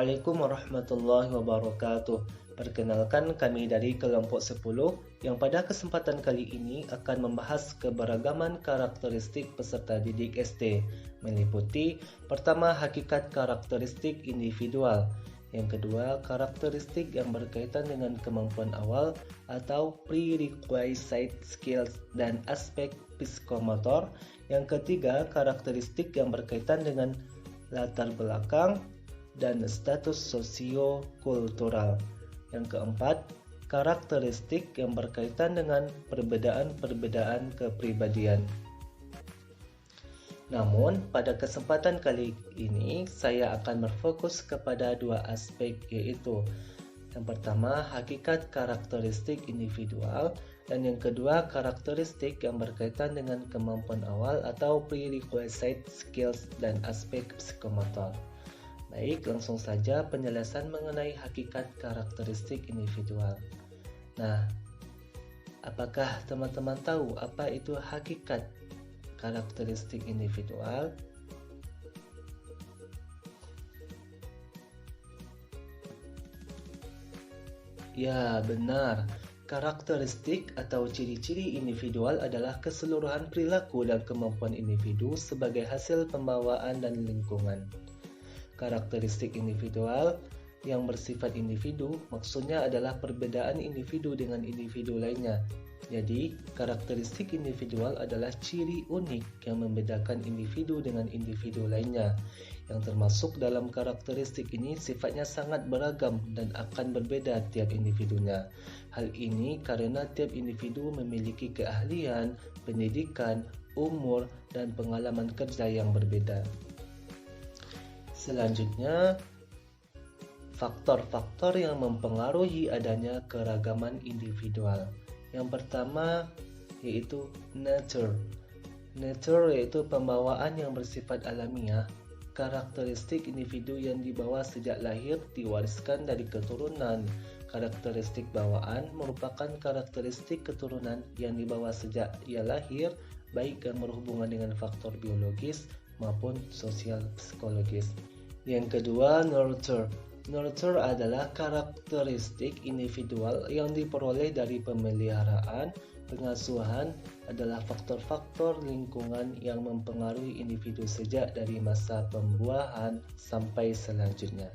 Assalamualaikum warahmatullahi wabarakatuh. Perkenalkan, kami dari kelompok 10 yang pada kesempatan kali ini akan membahas keberagaman karakteristik peserta didik SD, meliputi pertama, hakikat karakteristik individual, yang kedua, karakteristik yang berkaitan dengan kemampuan awal atau prerequisite skills dan aspek psikomotor, yang ketiga, karakteristik yang berkaitan dengan latar belakang dan status sosio-kultural. Yang keempat, karakteristik yang berkaitan dengan perbedaan-perbedaan kepribadian. Namun, pada kesempatan kali ini saya akan berfokus kepada dua aspek, yaitu yang pertama, hakikat karakteristik individual, dan yang kedua, karakteristik yang berkaitan dengan kemampuan awal atau prerequisite skills dan aspek psikomotor. Baik, langsung saja penjelasan mengenai hakikat karakteristik individual. Nah, apakah teman-teman tahu apa itu hakikat karakteristik individual? Ya, benar. Karakteristik atau ciri-ciri individual adalah keseluruhan perilaku dan kemampuan individu sebagai hasil pembawaan dan lingkungan. Karakteristik individual yang bersifat individu maksudnya adalah perbedaan individu dengan individu lainnya. Jadi, karakteristik individual adalah ciri unik yang membedakan individu dengan individu lainnya. Yang termasuk dalam karakteristik ini sifatnya sangat beragam dan akan berbeda tiap individunya. Hal ini karena tiap individu memiliki keahlian, pendidikan, umur, dan pengalaman kerja yang berbeda. Selanjutnya, faktor-faktor yang mempengaruhi adanya keragaman individual. Yang pertama yaitu nature. Nature yaitu pembawaan yang bersifat alamiah. Karakteristik individu yang dibawa sejak lahir diwariskan dari keturunan. Karakteristik bawaan merupakan karakteristik keturunan yang dibawa sejak ia lahir, baik yang berhubungan dengan faktor biologis maupun sosial psikologis. Yang kedua, nurture. Nurture adalah karakteristik individual yang diperoleh dari pemeliharaan. Pengasuhan adalah faktor-faktor lingkungan yang mempengaruhi individu sejak dari masa pembuahan sampai selanjutnya.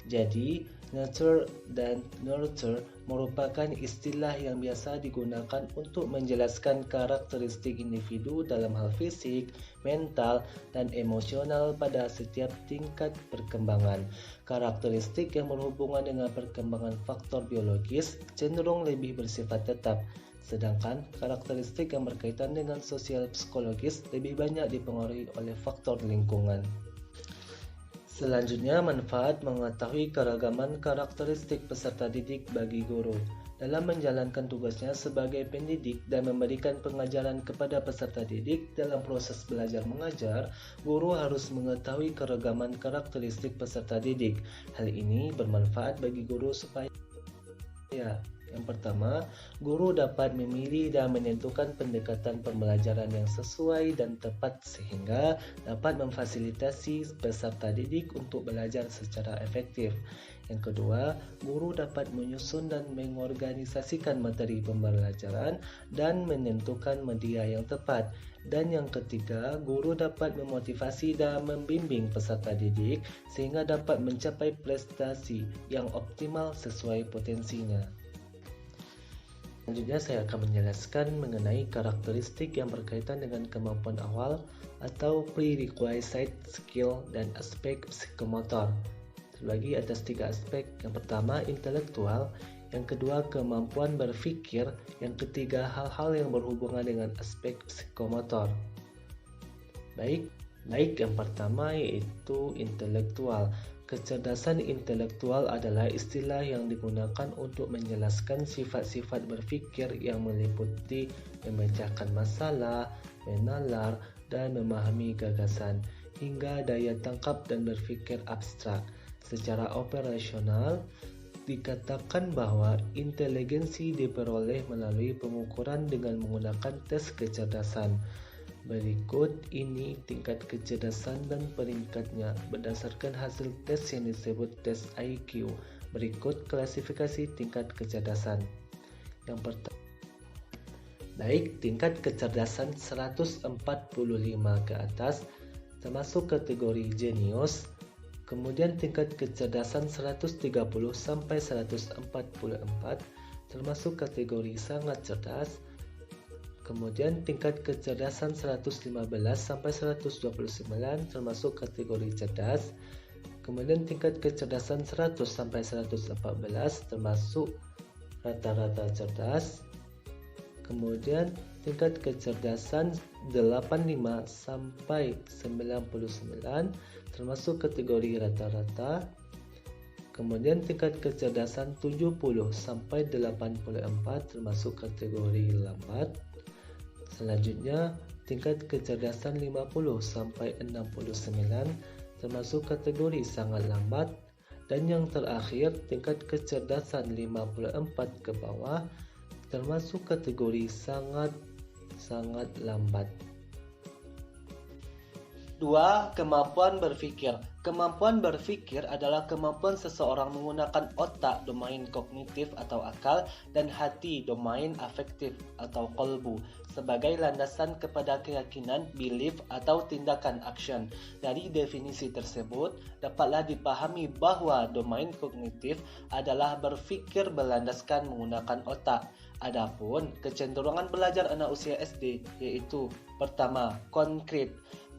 Jadi, nature dan nurture merupakan istilah yang biasa digunakan untuk menjelaskan karakteristik individu dalam hal fisik, mental, dan emosional pada setiap tingkat perkembangan. Karakteristik yang berhubungan dengan perkembangan faktor biologis cenderung lebih bersifat tetap, sedangkan karakteristik yang berkaitan dengan sosial psikologis lebih banyak dipengaruhi oleh faktor lingkungan. Selanjutnya, manfaat mengetahui keragaman karakteristik peserta didik bagi guru. Dalam menjalankan tugasnya sebagai pendidik dan memberikan pengajaran kepada peserta didik dalam proses belajar mengajar, guru harus mengetahui keragaman karakteristik peserta didik. Hal ini bermanfaat bagi guru supaya yang pertama, guru dapat memilih dan menentukan pendekatan pembelajaran yang sesuai dan tepat sehingga dapat memfasilitasi peserta didik untuk belajar secara efektif. Yang kedua, guru dapat menyusun dan mengorganisasikan materi pembelajaran dan menentukan media yang tepat. Dan yang ketiga, guru dapat memotivasi dan membimbing peserta didik sehingga dapat mencapai prestasi yang optimal sesuai potensinya. Selanjutnya saya akan menjelaskan mengenai karakteristik yang berkaitan dengan kemampuan awal atau prerequisite skill dan aspek psikomotor. Terbagi atas 3 aspek. Yang pertama, intelektual. Yang kedua, kemampuan berpikir. Yang ketiga, hal-hal yang berhubungan dengan aspek psikomotor. Baik, yang pertama yaitu intelektual. Kecerdasan intelektual adalah istilah yang digunakan untuk menjelaskan sifat-sifat berpikir yang meliputi memecahkan masalah, menalar, dan memahami gagasan, hingga daya tangkap dan berpikir abstrak. Secara operasional, dikatakan bahwa inteligensi diperoleh melalui pengukuran dengan menggunakan tes kecerdasan. Berikut ini tingkat kecerdasan dan peringkatnya berdasarkan hasil tes yang disebut tes IQ. Berikut klasifikasi tingkat kecerdasan. Yang pertama, baik tingkat kecerdasan 145 ke atas termasuk kategori jenius. Kemudian tingkat kecerdasan 130 sampai 144 termasuk kategori sangat cerdas. Kemudian tingkat kecerdasan 115 sampai 129 termasuk kategori cerdas. Kemudian tingkat kecerdasan 100 sampai 114 termasuk rata-rata cerdas. Kemudian tingkat kecerdasan 85 sampai 99 termasuk kategori rata-rata. Kemudian tingkat kecerdasan 70 sampai 84 termasuk kategori lambat. Selanjutnya, tingkat kecerdasan 50 sampai 69 termasuk kategori sangat lambat. Dan yang terakhir, tingkat kecerdasan 54 ke bawah termasuk kategori sangat lambat. 2. Kemampuan berpikir. Kemampuan berpikir adalah kemampuan seseorang menggunakan otak domain kognitif atau akal dan hati domain afektif atau qalbu sebagai landasan kepada keyakinan, belief atau tindakan action. Dari definisi tersebut, dapatlah dipahami bahwa domain kognitif adalah berpikir berlandaskan menggunakan otak. Adapun kecenderungan belajar anak usia SD yaitu pertama, konkret.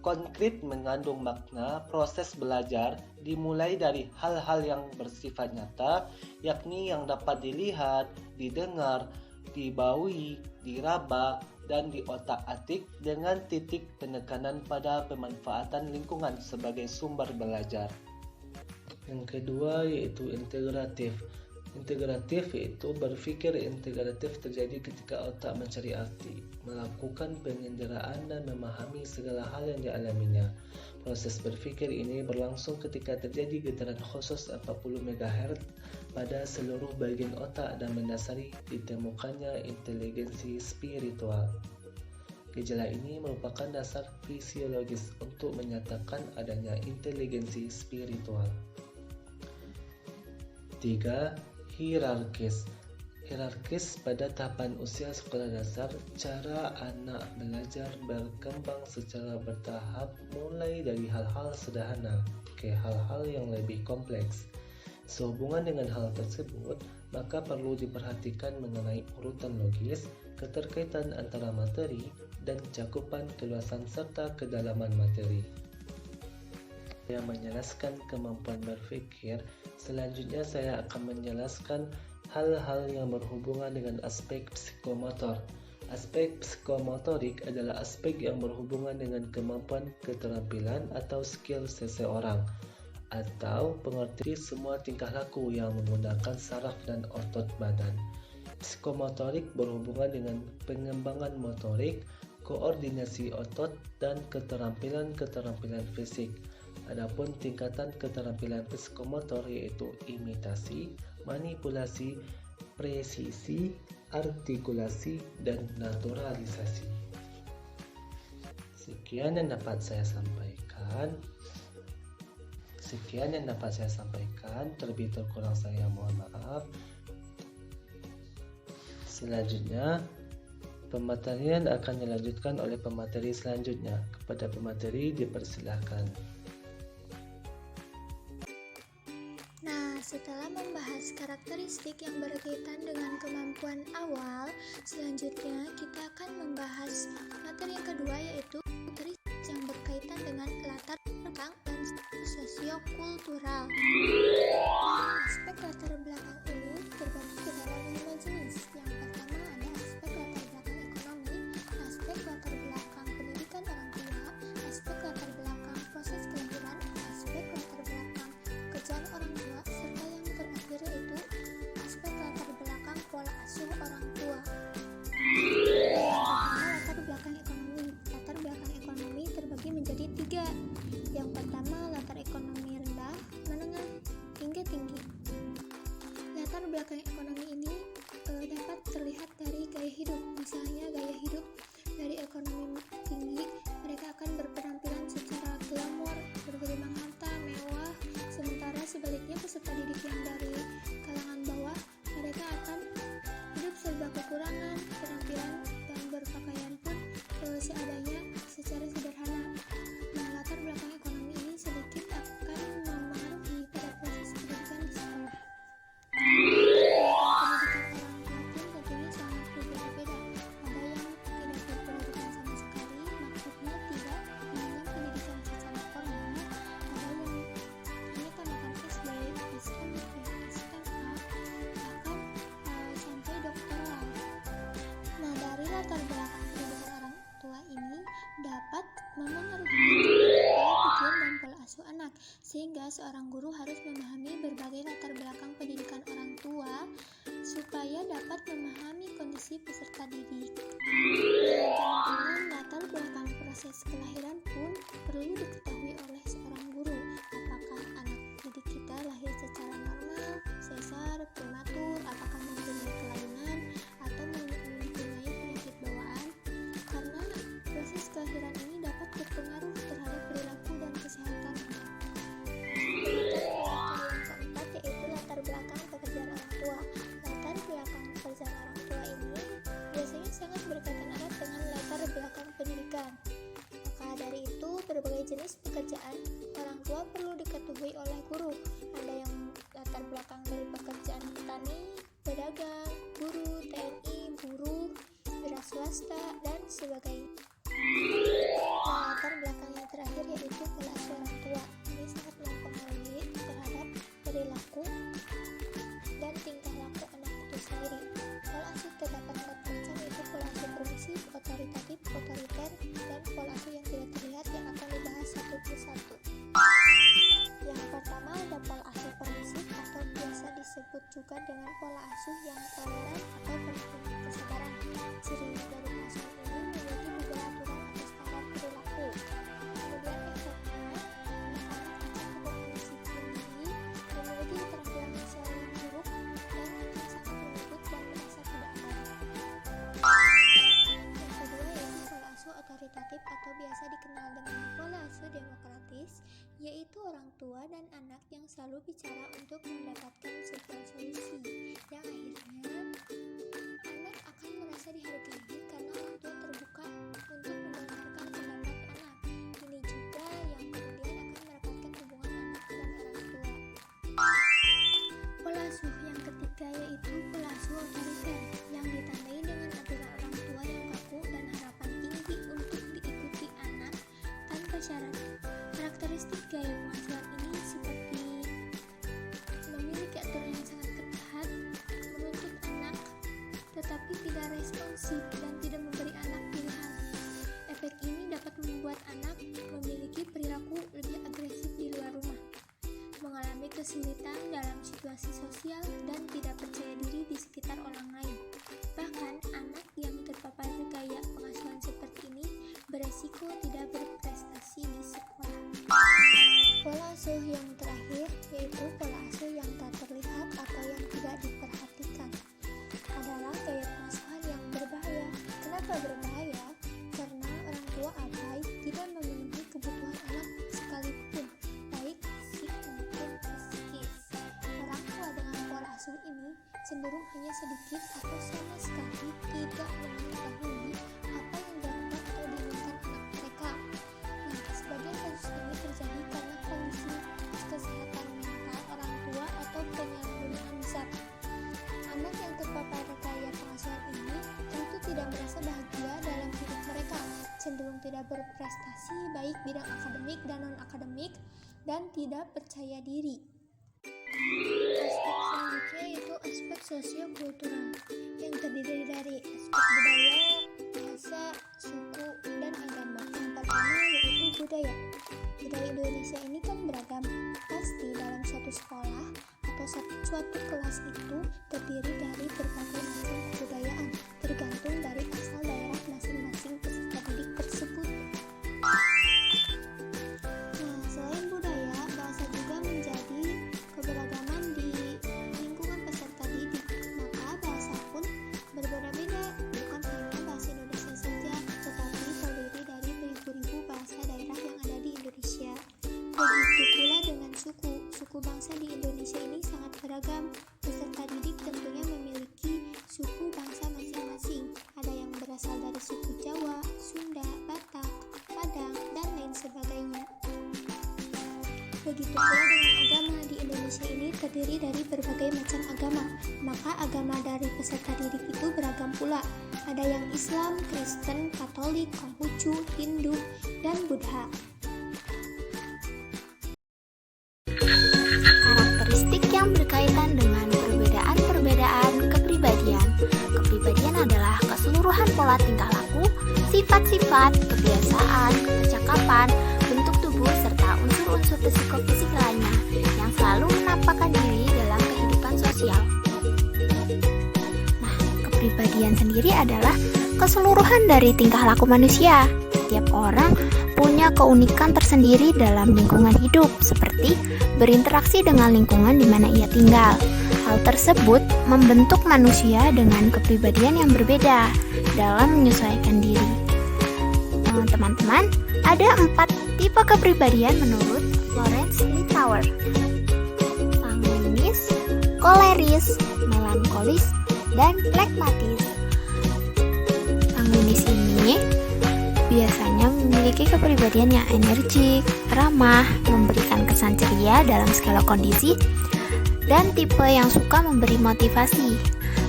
Konkret mengandung makna proses belajar dimulai dari hal-hal yang bersifat nyata, yakni yang dapat dilihat, didengar, dibaui, diraba, dan diotak-atik dengan titik penekanan pada pemanfaatan lingkungan sebagai sumber belajar. Yang kedua yaitu integratif. Integratif yaitu berpikir integratif terjadi ketika otak mencari arti, melakukan pengenderaan dan memahami segala hal yang dialaminya. Proses berpikir ini berlangsung ketika terjadi getaran khusus 40 MHz pada seluruh bagian otak dan mendasari ditemukannya inteligensi spiritual. Gejala ini merupakan dasar fisiologis untuk menyatakan adanya inteligensi spiritual. 3. Hierarkis. Hierarkis pada tahapan usia sekolah dasar, cara anak belajar berkembang secara bertahap mulai dari hal-hal sederhana ke hal-hal yang lebih kompleks. Sehubungan dengan hal tersebut, maka perlu diperhatikan mengenai urutan logis, keterkaitan antara materi, dan cakupan keluasan serta kedalaman materi. Yang menjelaskan kemampuan berpikir, selanjutnya saya akan menjelaskan hal-hal yang berhubungan dengan aspek psikomotor. Aspek psikomotorik adalah aspek yang berhubungan dengan kemampuan keterampilan atau skill seseorang, atau pengertian semua tingkah laku yang menggunakan saraf dan otot badan. Psikomotorik berhubungan dengan pengembangan motorik, koordinasi otot, dan keterampilan-keterampilan fisik. Adapun tingkatan keterampilan psikomotor yaitu imitasi, manipulasi, presisi, artikulasi, dan naturalisasi. Sekian yang dapat saya sampaikan. Terlebih terkurang saya mohon maaf. Selanjutnya, pematerian akan dilanjutkan oleh pemateri selanjutnya. Kepada pemateri dipersilahkan. Setelah membahas karakteristik yang berkaitan dengan kemampuan awal, selanjutnya kita akan membahas materi yang kedua yaitu karakteristik yang berkaitan dengan latar belakang dan sosiokultural. Aspek latar belakang ini terbagi ke dalam 5 jenis. Yang pertama ada aspek latar belakang ekonomi, aspek latar belakang pendidikan orang tua, aspek latar belakang proses kelahiran, aspek latar belakang kerjaan orang tua, serta yang terakhir yaitu aspek latar belakang pola asuh orang tua. Latar belakang ekonomi. Latar belakang ekonomi terbagi menjadi 3. Yang pertama latar ekonomi rendah, menengah, hingga tinggi. sehingga seorang guru harus memahami berbagai latar belakang pendidikan orang tua supaya dapat memahami kondisi peserta didik. Teman-teman, latar belakang proses kelahiran pun perlu diketahui oleh seorang guru. Apakah anak didik kita lahir secara normal, sesar, prematur, apakah mempunyai kelainan, atau mempunyai penyakit bawaan? Karena proses kelahiran ini dapat berpengaruh terhadap perilaku dan kesehatan anak. Yang keempat yaitu latar belakang pekerjaan orang tua. Latar belakang pekerjaan orang tua ini biasanya sangat berkaitan erat dengan latar belakang pendidikan. Maka dari itu, berbagai jenis pekerjaan orang tua perlu diketahui oleh guru. Ada yang latar belakang dari pekerjaan petani, pedagang, guru, TNI, buruh, wira swasta, dan sebagainya. Latar belakang yang terakhir yaitu pola asuh orang tua. Ini sangat mempengaruhi terhadap perilaku dan tingkah laku anak itu sendiri. Pola asuh terdapat 4 macam, yaitu pola asuh permisif, otoritatif, otoriter, dan pola asuh yang tidak terlihat yang akan dibahas satu persatu. Yang pertama ada pola asuh permisif atau biasa disebut juga dengan pola asuh yang toleran atau berpenuh kesabaran. Ciri dari asuh ini memiliki beberapa aturan atau standar perilaku. Kemudian efeknya, anak-anak akan berpotensi tinggi, memiliki keterampilan sosial yang buruk, dan akan sangat menuntut dan merasa tidak aman. Yang kedua yaitu pola asuh otoritatif atau biasa dikenal dengan pola asuh demokratis, yaitu orang tua dan anak yang selalu bicara untuk mendapatkan sebuah solusi, yang akhirnya anak akan merasa dihargai karena orang tua terbuka untuk mendengarkan pendapat anak. Ini juga yang kemudian akan merapatkan hubungan anak dan orang tua. Pola asuh yang ketiga yaitu pola asuh otoriter, yang ditandai dengan aturan orang tua yang kaku dan harapan tinggi untuk diikuti anak tanpa syarat. Karakteristik gaya pengasuhan ini seperti memiliki aturan yang sangat ketat, menuntut anak, tetapi tidak responsif dan tidak memberi anak pilihan. Efek ini dapat membuat anak memiliki perilaku lebih agresif di luar rumah, mengalami kesulitan dalam situasi sosial, dan tidak percaya diri di sekitar orang lain. Bahkan, anak yang terpapar gaya pengasuhan seperti ini beresiko tidak berprestasi di sekolah. Pola asuh yang terakhir yaitu pola asuh yang tak terlihat atau yang tidak diperhatikan adalah gaya pengasuhan yang berbahaya. Kenapa berbahaya? Karena orang tua abai tidak memenuhi kebutuhan anak sekalipun, baik fisik maupun psikis. Orang tua dengan pola asuh ini cenderung hanya sedikit atau sama sekali tidak mengetahui apa yang diharapkan atau diinginkan anak mereka. Nah, sebagian kasus ini terjadi karena kondisi kesehatan mental orang tua atau penyalahgunaan zat. Anak yang terpapar gaya pengasuhan ini tentu tidak merasa bahagia dalam hidup mereka, cenderung tidak berprestasi baik bidang akademik dan non-akademik, dan tidak percaya diri. Aspek selanjutnya yaitu aspek sosiokultural, yang terdiri dari aspek budaya, bahasa, suku, dan agama. Yang pertama yaitu budaya. Budaya Indonesia ini kan beragam. Pasti dalam suatu sekolah atau suatu kelas itu terdiri dari berbagai macam kebudayaan, tergantung dari asal daerah masing-masing peserta didik tersebut. Nah, selain budaya, bahasa juga menjadi keberagaman di lingkungan peserta didik. Maka bahasa pun berbeda-beda, bukan hanya bahasa Indonesia saja, tetapi terdiri dari beribu-ribu bahasa daerah yang ada di Indonesia. Begitu pula dengan suku. Suku bangsa di Indonesia ini sangat beragam. Peserta didik tentunya memiliki suku bangsa masing-masing. Ada yang berasal dari suku Jawa, Sunda, Batak, Padang, dan lain sebagainya. Begitu pula dengan agama. Di Indonesia ini terdiri dari berbagai macam agama. Maka agama dari peserta didik itu beragam pula. Ada yang Islam, Kristen, Katolik, Konghucu, Hindu, dan Buddha. Karakteristik yang berkaitan dengan perbedaan kepribadian. Kepribadian adalah keseluruhan pola tingkah laku, sifat-sifat, kebiasaan, percakapan, bentuk tubuh, serta unsur-unsur unsur psikofisik lainnya yang selalu menampakkan diri dalam kehidupan sosial. Nah, kepribadian sendiri adalah keseluruhan dari tingkah laku manusia. Setiap orang punya keunikan tersendiri dalam lingkungan hidup, seperti berinteraksi dengan lingkungan di mana ia tinggal. Hal tersebut membentuk manusia dengan kepribadian yang berbeda dalam menyesuaikan diri. Teman-teman, ada 4 tipe kepribadian menurut Florence Littauer: sanguinis, koleris, melankolis, dan phlegmatis. Sanguinis ini biasanya memiliki kepribadian yang energik, ramah, memberikan kesan ceria dalam segala kondisi, dan tipe yang suka memberi motivasi.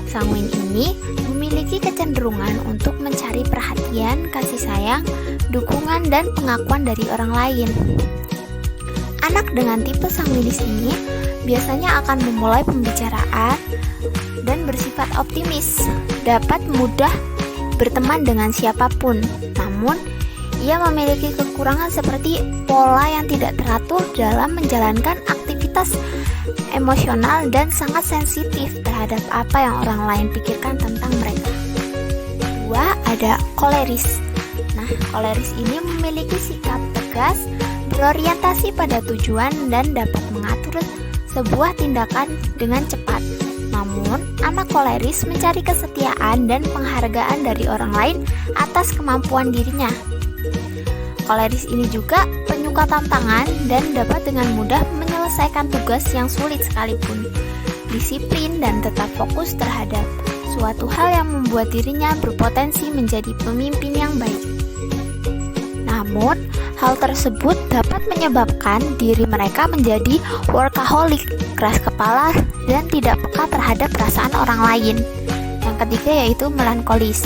Sanguin ini memiliki kecenderungan untuk mencari perhatian, kasih sayang, dukungan, dan pengakuan dari orang lain. Anak dengan tipe sanguinis ini biasanya akan memulai pembicaraan dan bersifat optimis, dapat mudah berteman dengan siapapun. Namun, ia memiliki kekurangan seperti pola yang tidak teratur dalam menjalankan aktivitas emosional dan sangat sensitif terhadap apa yang orang lain pikirkan tentang mereka. 2. Ada koleris. Nah, koleris ini memiliki sikap tegas, berorientasi pada tujuan, dan dapat mengatur sebuah tindakan dengan cepat. Namun, anak koleris mencari kesetiaan dan penghargaan dari orang lain atas kemampuan dirinya. Koleris ini juga penyuka tantangan dan dapat dengan mudah menyelesaikan tugas yang sulit sekalipun. Disiplin dan tetap fokus terhadap suatu hal yang membuat dirinya berpotensi menjadi pemimpin yang baik. Namun, hal tersebut dapat menyebabkan diri mereka menjadi workaholic, keras kepala, dan tidak peka terhadap perasaan orang lain. Yang ketiga yaitu melankolis.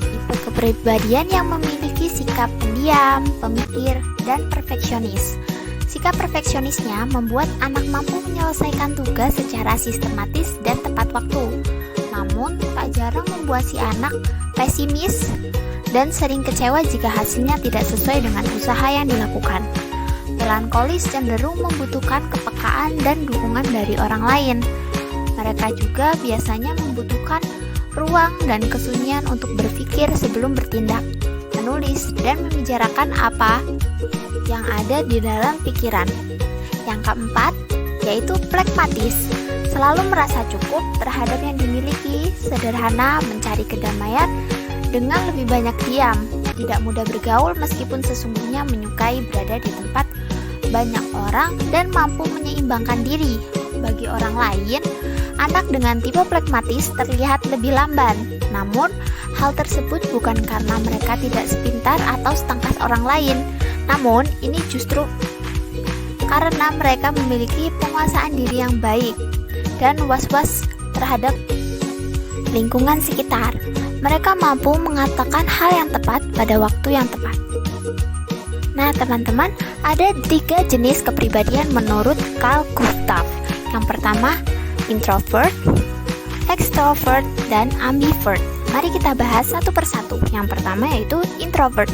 Tipe kepribadian yang memiliki sikap pendiam, pemikir, dan perfeksionis. Sikap perfeksionisnya membuat anak mampu menyelesaikan tugas secara sistematis dan tepat waktu. Namun, tak jarang membuat si anak pesimis dan sering kecewa jika hasilnya tidak sesuai dengan usaha yang dilakukan. Melankolis cenderung membutuhkan kepekaan dan dukungan dari orang lain. Mereka juga biasanya membutuhkan ruang dan kesunyian untuk berpikir sebelum bertindak, menulis, dan membicarakan apa yang ada di dalam pikiran. Yang keempat, yaitu phlegmatis. Selalu merasa cukup terhadap yang dimiliki, sederhana, mencari kedamaian dengan lebih banyak diam, tidak mudah bergaul meskipun sesungguhnya menyukai berada di tempat banyak orang dan mampu menyeimbangkan diri. Bagi orang lain, anak dengan tipe phlegmatis terlihat lebih lamban. Namun, hal tersebut bukan karena mereka tidak sepintar atau setangkas orang lain. Namun, ini justru karena mereka memiliki penguasaan diri yang baik dan was-was terhadap lingkungan sekitar. Mereka mampu mengatakan hal yang tepat pada waktu yang tepat. Nah, teman-teman, ada 3 jenis kepribadian menurut Carl Gustav. Yang pertama, introvert, extrovert, dan ambivert. Mari kita bahas satu persatu. Yang pertama yaitu introvert.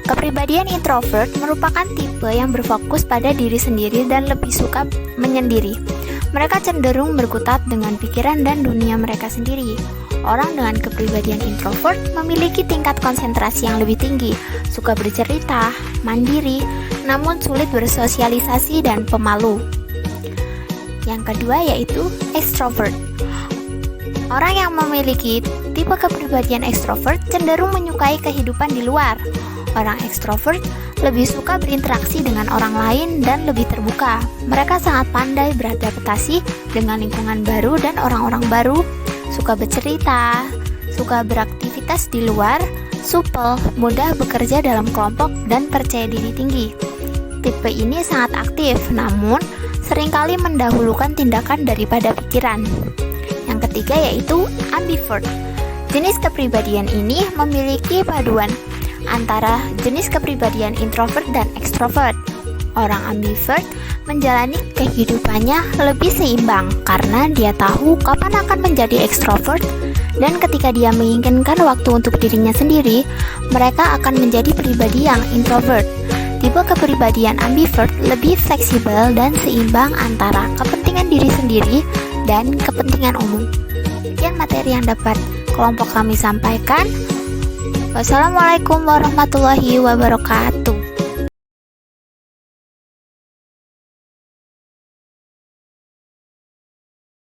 Kepribadian introvert merupakan tipe yang berfokus pada diri sendiri dan lebih suka menyendiri. Mereka cenderung berkutat dengan pikiran dan dunia mereka sendiri. Orang dengan kepribadian introvert memiliki tingkat konsentrasi yang lebih tinggi, suka bercerita, mandiri, namun sulit bersosialisasi dan pemalu. Yang kedua yaitu extrovert. Orang yang memiliki tipe kepribadian extrovert cenderung menyukai kehidupan di luar. Orang extrovert lebih suka berinteraksi dengan orang lain dan lebih terbuka. Mereka sangat pandai beradaptasi dengan lingkungan baru dan orang-orang baru, suka bercerita, suka beraktivitas di luar, supel, mudah bekerja dalam kelompok, dan percaya diri tinggi. Tipe ini sangat aktif, namun seringkali mendahulukan tindakan daripada pikiran. Yang ketiga yaitu ambivert. Jenis kepribadian ini memiliki paduan antara jenis kepribadian introvert dan extrovert. Orang ambivert menjalani kehidupannya lebih seimbang karena dia tahu kapan akan menjadi extrovert, dan ketika dia menginginkan waktu untuk dirinya sendiri, mereka akan menjadi pribadi yang introvert. Tipe kepribadian ambivert lebih fleksibel dan seimbang antara kepentingan diri sendiri dan kepentingan umum. Sekian materi yang dapat kelompok kami sampaikan. Wassalamualaikum warahmatullahi wabarakatuh.